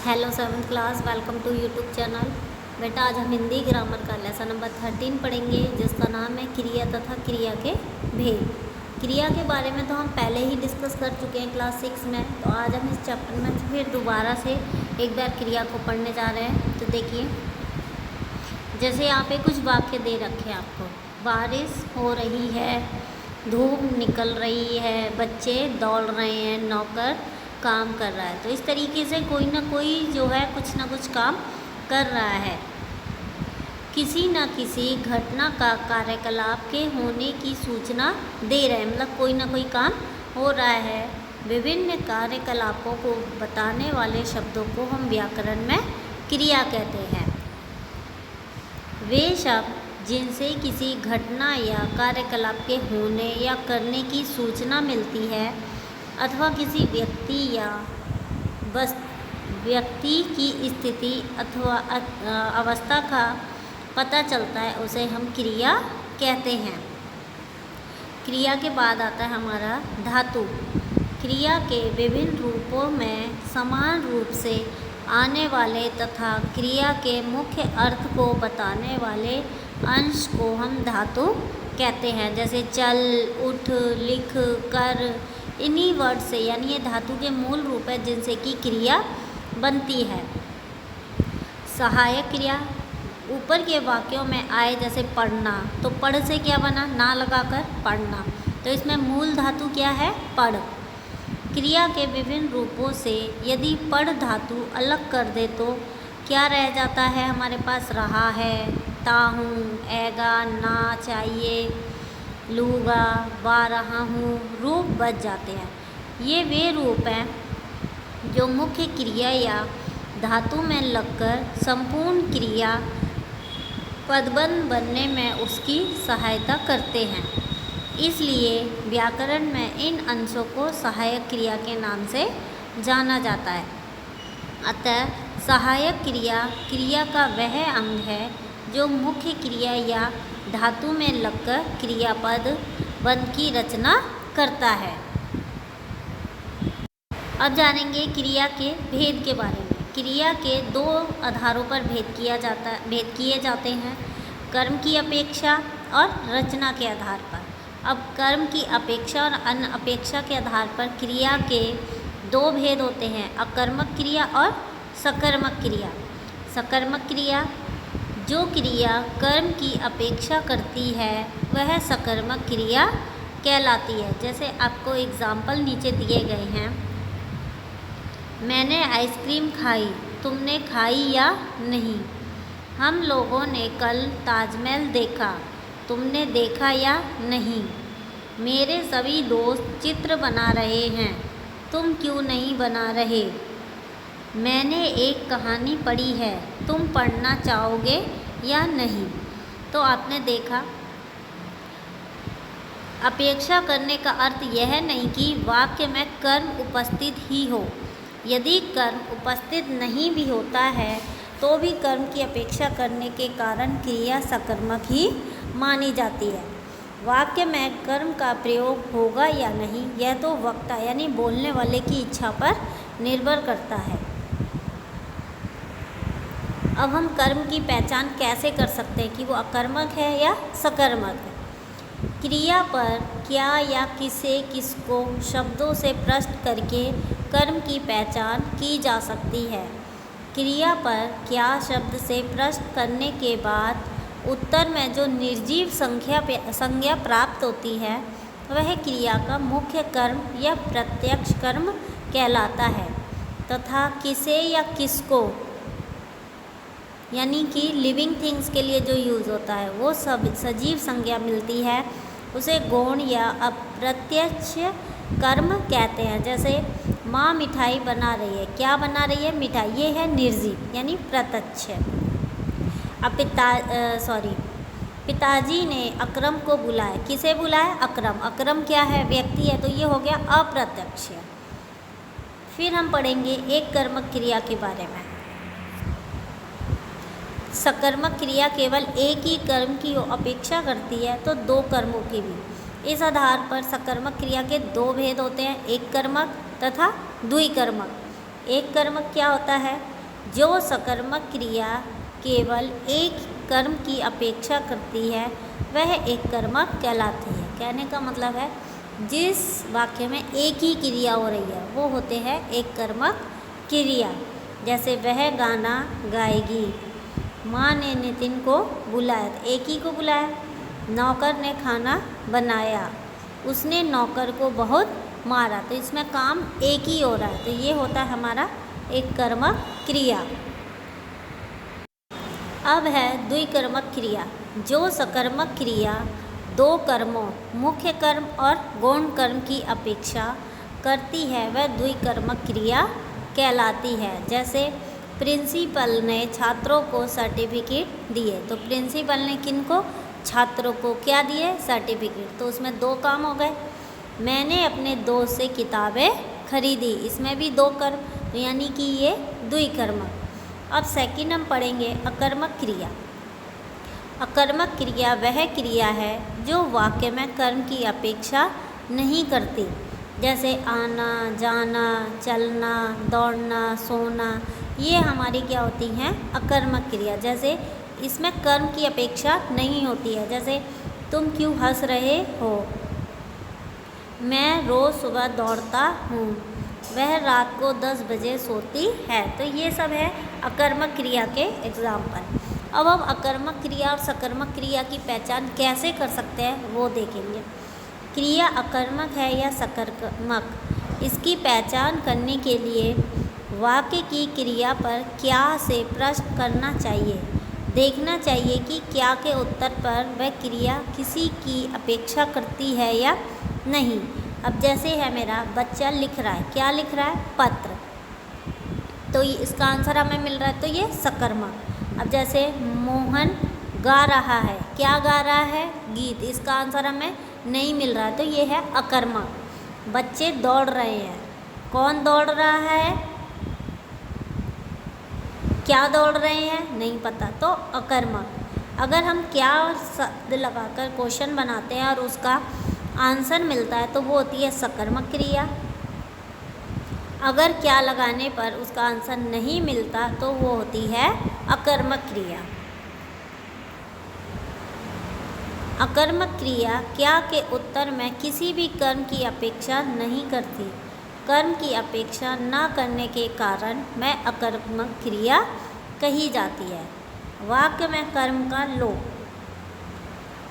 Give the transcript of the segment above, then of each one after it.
Hello 7th class, welcome to YouTube channel. बेटा आज हम हिंदी ग्रामर का लेसन नंबर 13 पढ़ेंगे, जिसका नाम है क्रिया तथा क्रिया के भेद। क्रिया के बारे में तो हम पहले ही डिस्कस कर चुके हैं क्लास 6 में। तो आज हम इस चैप्टर में फिर दोबारा से एक बार क्रिया को पढ़ने जा रहे हैं। तो देखिए, जैसे यहाँ पे कुछ वाक्य दे रखे हैं आपको। बारिश हो रही है, धूप निकल रही है, बच्चे दौड़ रहे हैं, नौकर काम कर रहा है। तो इस तरीके से कोई ना कोई जो है कुछ ना कुछ काम कर रहा है। किसी न किसी घटना का कार्यकलाप के होने की सूचना दे रहे हैं, मतलब कोई ना कोई काम हो रहा है। विभिन्न कार्यकलापों को बताने वाले शब्दों को हम व्याकरण में क्रिया कहते हैं। वे शब्द जिनसे किसी घटना या कार्यकलाप के होने या करने की सूचना मिलती है अथवा किसी व्यक्ति की स्थिति अथवा अवस्था का पता चलता है, उसे हम क्रिया कहते हैं। क्रिया के बाद आता है हमारा धातु। क्रिया के विभिन्न रूपों में समान रूप से आने वाले तथा क्रिया के मुख्य अर्थ को बताने वाले अंश को हम धातु कहते हैं। जैसे चल, उठ, लिख, कर, इन्हीं वर्ड से, यानी ये धातु के मूल रूप है जिनसे कि क्रिया बनती है। सहायक क्रिया ऊपर के वाक्यों में आए, जैसे पढ़ना, तो पढ़ से क्या बना, ना लगाकर पढ़ना, तो इसमें मूल धातु क्या है, पढ़। क्रिया के विभिन्न रूपों से यदि पढ़ धातु अलग कर दे तो क्या रह जाता है हमारे पास, रहा है, ता हूँ, ऐगा, ना, चाहिए, लूँगा, वा रहा हूँ, रूप बच जाते हैं। ये वे रूप हैं जो मुख्य क्रिया या धातु में लगकर संपूर्ण क्रिया पदबंध बनने में उसकी सहायता करते हैं। इसलिए व्याकरण में इन अंशों को सहायक क्रिया के नाम से जाना जाता है। अतः सहायक क्रिया क्रिया का वह अंग है जो मुख्य क्रिया या धातु में लगकर क्रियापद बंध की रचना करता है। अब जानेंगे क्रिया के भेद के बारे में। क्रिया के दो आधारों पर भेद किए जाते हैं, कर्म की अपेक्षा और रचना के आधार पर। अब कर्म की अपेक्षा और अनअपेक्षा के आधार पर क्रिया के दो भेद होते हैं, अकर्मक क्रिया और सकर्मक क्रिया। सकर्मक क्रिया, जो क्रिया कर्म की अपेक्षा करती है वह सकर्मक क्रिया कहलाती है। जैसे आपको एग्जाम्पल नीचे दिए गए हैं। मैंने आइसक्रीम खाई, तुमने खाई या नहीं। हम लोगों ने कल ताजमहल देखा, तुमने देखा या नहीं। मेरे सभी दोस्त चित्र बना रहे हैं, तुम क्यों नहीं बना रहे। मैंने एक कहानी पढ़ी है, तुम पढ़ना चाहोगे या नहीं। तो आपने देखा, अपेक्षा करने का अर्थ यह नहीं कि वाक्य में कर्म उपस्थित ही हो। यदि कर्म उपस्थित नहीं भी होता है तो भी कर्म की अपेक्षा करने के कारण क्रिया सकर्मक ही मानी जाती है। वाक्य में कर्म का प्रयोग होगा या नहीं, यह तो वक्ता यानी बोलने वाले की इच्छा पर निर्भर करता है। अब हम कर्म की पहचान कैसे कर सकते हैं कि वो अकर्मक है या सकर्मक है। क्रिया पर क्या या किसे, किसको शब्दों से प्रश्न करके कर्म की पहचान की जा सकती है। क्रिया पर क्या शब्द से प्रश्न करने के बाद उत्तर में जो निर्जीव संज्ञा प्राप्त होती है वह क्रिया का मुख्य कर्म या प्रत्यक्ष कर्म कहलाता है। तथा किसे या किसको, यानी कि लिविंग थिंग्स के लिए जो यूज़ होता है वो सब सजीव संज्ञा मिलती है, उसे गौण या अप्रत्यक्ष कर्म कहते हैं। जैसे माँ मिठाई बना रही है, क्या बना रही है, मिठाई, ये है निर्जीव यानी प्रत्यक्ष। अब पिताजी ने अकरम को बुलाया, किसे बुलाया, अकरम। अकरम क्या है, व्यक्ति है, तो ये हो गया अप्रत्यक्ष। फिर हम पढ़ेंगे एक कर्मक क्रिया के बारे में। सकर्मक क्रिया केवल एक ही कर्म की अपेक्षा करती है तो दो कर्मों की भी। इस आधार पर सकर्मक क्रिया के दो भेद होते हैं, एक कर्मक तथा द्विकर्मक। एक कर्मक क्या होता है, जो सकर्मक क्रिया केवल एक कर्म की अपेक्षा करती है वह एक कर्मक कहलाती है। कहने का मतलब है जिस वाक्य में एक ही क्रिया हो रही है वो होते हैं एक कर्मक क्रिया। जैसे वह गाना गाएगी, माँ ने नितिन को बुलाया, तो एक ही को बुलाया। नौकर ने खाना बनाया, उसने नौकर को बहुत मारा, तो इसमें काम एक ही हो रहा है, तो ये होता है हमारा एक कर्मक क्रिया। अब है द्विकर्मक क्रिया। जो सकर्मक क्रिया दो कर्मों मुख्य कर्म और गौण कर्म की अपेक्षा करती है वह द्विकर्मक क्रिया कहलाती है। जैसे प्रिंसिपल ने छात्रों को सर्टिफिकेट दिए, तो प्रिंसिपल ने किनको? छात्रों को क्या दिए? सर्टिफिकेट। तो उसमें दो काम हो गए। मैंने अपने दोस्त से किताबें खरीदी, इसमें भी दो कर्म, तो यानी कि ये द्विकर्मक। अब सेकंड हम पढ़ेंगे अकर्मक क्रिया। अकर्मक क्रिया वह क्रिया है जो वाक्य में कर्म की अपेक्षा नहीं करती। जैसे आना, जाना, चलना, दौड़ना, सोना, ये हमारी क्या होती हैं? अकर्मक क्रिया। जैसे इसमें कर्म की अपेक्षा नहीं होती है। जैसे तुम क्यों हंस रहे हो? मैं रोज़ सुबह दौड़ता हूँ, वह रात को 10 बजे सोती है। तो ये सब है अकर्मक क्रिया के एग्जाम्पल। अब हम अकर्मक क्रिया और सकर्मक क्रिया की पहचान कैसे कर सकते हैं वो देखेंगे। क्रिया अकर्मक है या सकर्मक, इसकी पहचान करने के लिए वाक्य की क्रिया पर क्या से प्रश्न करना चाहिए। देखना चाहिए कि क्या के उत्तर पर वह क्रिया किसी की अपेक्षा करती है या नहीं। अब जैसे है मेरा बच्चा लिख रहा है, क्या लिख रहा है? पत्र, तो इसका आंसर हमें मिल रहा है, तो ये सकर्मक। अब जैसे मोहन गा रहा है, क्या गा रहा है? गीत, इसका आंसर हमें नहीं मिल रहा है, तो ये है अकर्मक। बच्चे दौड़ रहे हैं, कौन दौड़ रहा है? क्या दौड़ रहे हैं? नहीं पता, तो अकर्मक। अगर हम क्या शब्द लगाकर क्वेश्चन बनाते हैं और उसका आंसर मिलता है तो वो होती है सकर्मक क्रिया। अगर क्या लगाने पर उसका आंसर नहीं मिलता तो वो होती है अकर्मक क्रिया। अकर्मक क्रिया क्या के उत्तर में किसी भी कर्म की अपेक्षा नहीं करती। कर्म की अपेक्षा न करने के कारण में अकर्मक क्रिया कही जाती है। वाक्य में कर्म का लोप।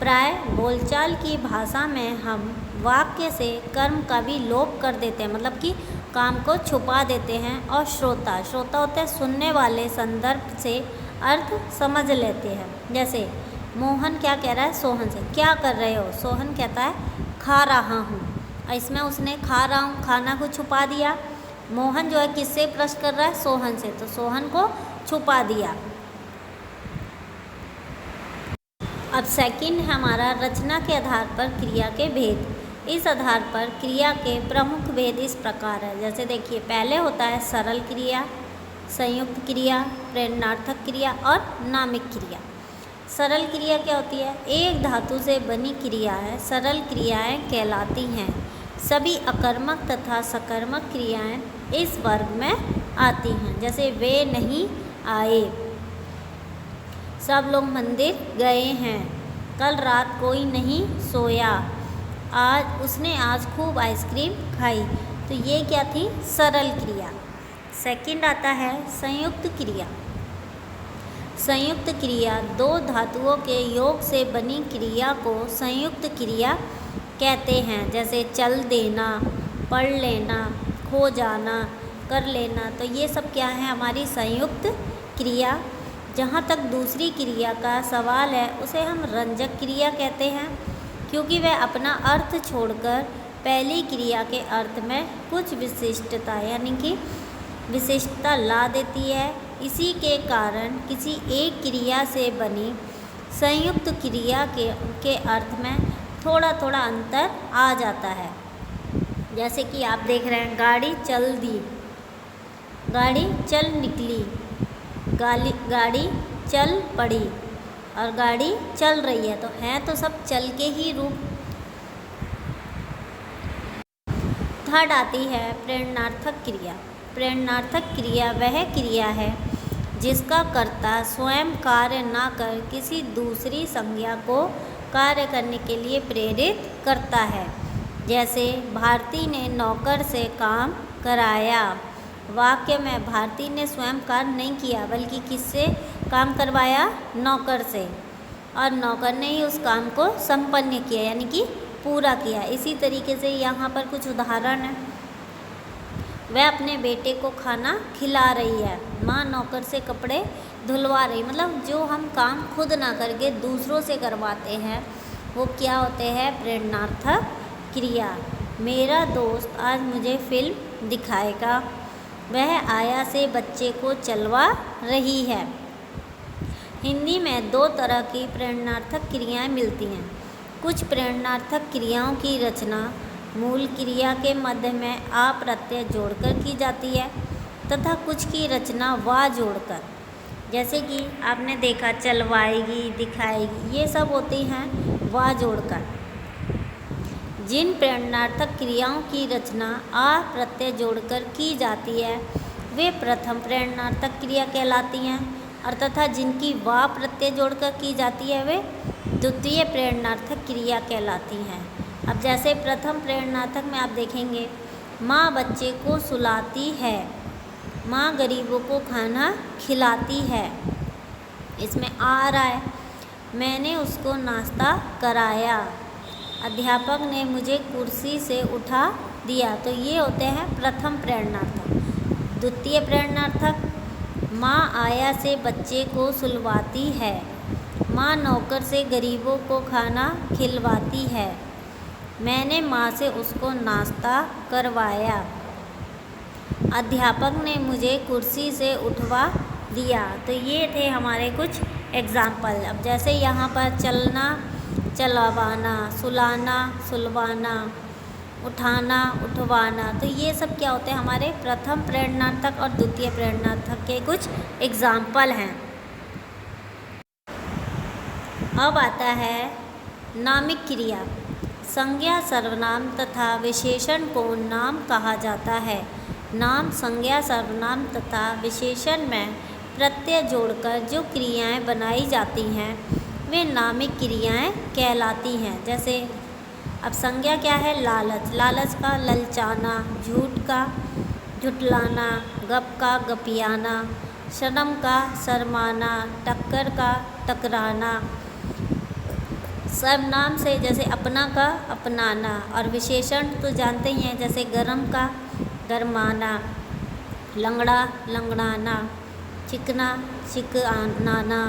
प्राय बोलचाल की भाषा में हम वाक्य से कर्म का भी लोप कर देते हैं, मतलब कि काम को छुपा देते हैं। और श्रोता होते हैं सुनने वाले, संदर्भ से अर्थ समझ लेते हैं। जैसे मोहन क्या कह रहा है सोहन से, क्या कर रहे हो? सोहन कहता है खा रहा हूँ, और इसमें उसने खा रहा हूँ खाना को छुपा दिया। मोहन जो है किससे प्रश्न कर रहा है? सोहन से, तो सोहन को छुपा दिया। अब सेकंड है हमारा रचना के आधार पर क्रिया के भेद। इस आधार पर क्रिया के प्रमुख भेद इस प्रकार है। जैसे देखिए, पहले होता है सरल क्रिया, संयुक्त क्रिया, प्रेरणार्थक क्रिया और नामिक क्रिया। सरल क्रिया क्या होती है? एक धातु से बनी क्रिया है, सरल क्रियाएं कहलाती हैं। सभी अकर्मक तथा सकर्मक क्रियाएं इस वर्ग में आती हैं। जैसे वे नहीं आए, सब लोग मंदिर गए हैं, कल रात कोई नहीं सोया, आज खूब आइसक्रीम खाई। तो ये क्या थी? सरल क्रिया। सेकंड आता है संयुक्त क्रिया। संयुक्त क्रिया दो धातुओं के योग से बनी क्रिया को संयुक्त क्रिया कहते हैं। जैसे चल देना, पढ़ लेना, खो जाना, कर लेना, तो ये सब क्या है? हमारी संयुक्त क्रिया। जहाँ तक दूसरी क्रिया का सवाल है उसे हम रंजक क्रिया कहते हैं, क्योंकि वह अपना अर्थ छोड़कर पहली क्रिया के अर्थ में कुछ विशिष्टता यानी कि विशिष्टता ला देती है। इसी के कारण किसी एक क्रिया से बनी संयुक्त क्रिया के अर्थ में थोड़ा थोड़ा अंतर आ जाता है। जैसे कि आप देख रहे हैं, गाड़ी चल दी, गाड़ी चल निकली, गाड़ी चल पड़ी और गाड़ी चल रही है, तो हैं तो सब चल के ही रूप। थर्ड आती है प्रेरणार्थक क्रिया। प्रेरणार्थक क्रिया वह क्रिया है जिसका कर्ता स्वयं कार्य न कर किसी दूसरी संज्ञा को कार्य करने के लिए प्रेरित करता है। जैसे भारती ने नौकर से काम कराया। वाक्य में भारती ने स्वयं कार्य नहीं किया बल्कि किससे काम करवाया? नौकर से, और नौकर ने ही उस काम को संपन्न किया यानी कि पूरा किया। इसी तरीके से यहाँ पर कुछ उदाहरण है। वह अपने बेटे को खाना खिला रही है। माँ नौकर से कपड़े धुलवा रही। मतलब जो हम काम खुद ना करके दूसरों से करवाते हैं वो क्या होते हैं? प्रेरणार्थक क्रिया। मेरा दोस्त आज मुझे फिल्म दिखाएगा। वह आया से बच्चे को चलवा रही है। हिंदी में दो तरह की प्रेरणार्थक क्रियाएं मिलती हैं। कुछ प्रेरणार्थक क्रियाओं की रचना मूल क्रिया के मध्य में आ प्रत्यय जोड़कर की जाती है तथा कुछ की रचना वा जोड़कर। जैसे कि आपने देखा चलवाएगी, दिखाएगी, ये सब होती हैं वा जोड़कर। जिन प्रेरणार्थक क्रियाओं की रचना आ प्रत्यय जोड़कर की जाती है वे प्रथम प्रेरणार्थक क्रिया कहलाती हैं और तथा जिनकी वा प्रत्यय जोड़कर की जाती है वे द्वितीय प्रेरणार्थक क्रिया कहलाती हैं। अब जैसे प्रथम प्रेरणार्थक में आप देखेंगे, माँ बच्चे को सुलाती है, माँ गरीबों को खाना खिलाती है। इसमें आ रहा है, मैंने उसको नाश्ता कराया, अध्यापक ने मुझे कुर्सी से उठा दिया। तो ये होते हैं प्रथम प्रेरणार्थक। द्वितीय प्रेरणार्थक, माँ आया से बच्चे को सुलवाती है, माँ नौकर से गरीबों को खाना खिलवाती है, मैंने माँ से उसको नाश्ता करवाया, अध्यापक ने मुझे कुर्सी से उठवा दिया। तो ये थे हमारे कुछ एग्ज़ाम्पल। अब जैसे यहाँ पर चलना, चलवाना, सुलाना, सुलवाना, उठाना, उठवाना, तो ये सब क्या होते हैं? हमारे प्रथम प्रेरणार्थक और द्वितीय प्रेरणार्थक के कुछ एग्ज़ाम्पल हैं। अब आता है नामिक क्रिया। संज्ञा सर्वनाम तथा विशेषण को नाम कहा जाता है। नाम संज्ञा सर्वनाम तथा विशेषण में प्रत्यय जोड़कर जो क्रियाएं बनाई जाती हैं वे नामिक क्रियाएं कहलाती हैं। जैसे अब संज्ञा क्या है? लालच, लालच का ललचाना, झूठ का झुठलाना, गप का गपियाना, शर्म का शर्माना, टक्कर का टकराना। सर्वनाम से जैसे अपना का अपनाना, और विशेषण तो जानते ही हैं जैसे गरम का गरमाना, लंगड़ा लंगड़ाना, चिकना चिकनाना,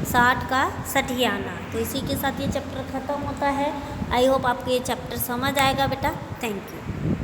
साठ का सठियाना। तो इसी के साथ ये चैप्टर ख़त्म होता है। आई होप आपको ये चैप्टर समझ आएगा बेटा। Thank you.